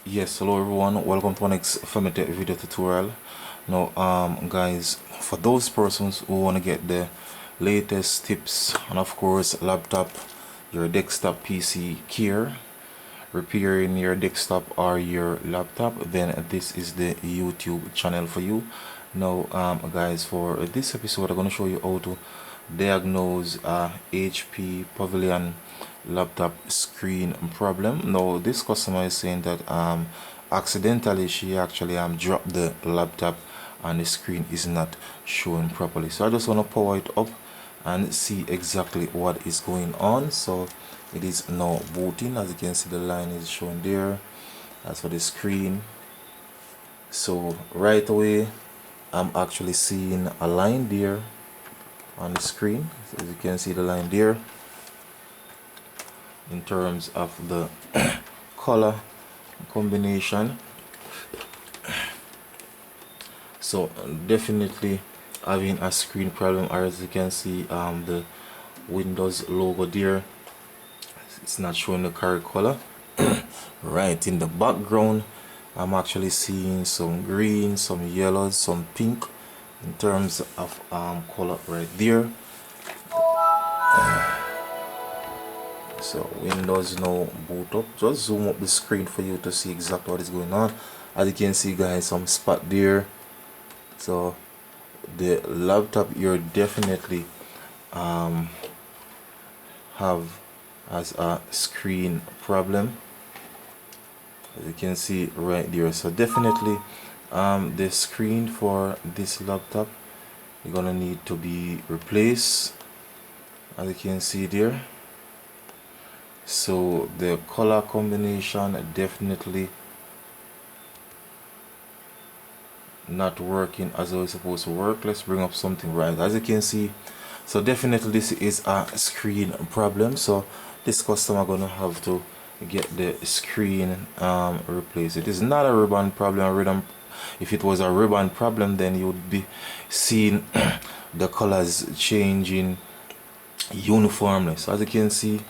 Yes, hello everyone, welcome to our next Femitech video tutorial. Now guys, for those persons who want to get the latest tips and of course laptop, your desktop PC care, repairing your desktop or your laptop, then this is the YouTube channel for you. Now guys, for this episode I'm going to show you how to diagnose a HP Pavilion laptop screen problem. Now this customer is saying that accidentally she actually dropped the laptop and the screen is not showing properly. So I just want to power it up and see exactly what is going on. So it is now booting. As you can see, the line is shown there. As for the screen, so right away I'm actually seeing a line there on the screen. So as you can see, the line there in terms of the color combination. So definitely having a screen problem, or as you can see the Windows logo there, it's not showing the correct color. Right in the background I'm actually seeing some green, some yellows, some pink in terms of color right there. So Windows now boot up. Just zoom up the screen for you to see exactly what is going on. As you can see guys, some spot there. So the laptop you're definitely have as a screen problem, as you can see right there. So definitely the screen for this laptop you're gonna need to be replaced, as you can see there. So the color combination definitely not working as it was supposed to work. Let's bring up something right, as you can see. So definitely this is a screen problem, so this customer gonna have to get the screen replaced. It is not a ribbon problem. If it was a ribbon problem, then you would be seeing the colors changing uniformly. So as you can see,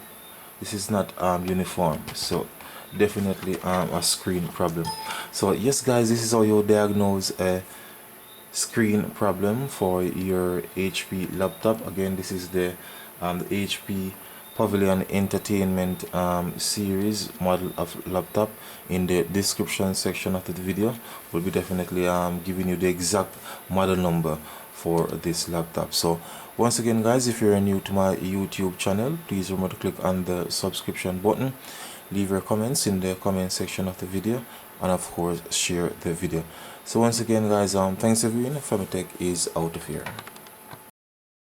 this is not uniform, so definitely a screen problem. So yes guys, this is how you diagnose a screen problem for your HP laptop. Again, this is the HP Pavilion Entertainment series model of laptop. In the description section of the video will be definitely giving you the exact model number for this laptop. So once again guys, if you're new to my YouTube channel, please remember to click on the subscription button, leave your comments in the comment section of the video, and of course share the video. So once again guys, thanks for viewing. Femitech is out of here.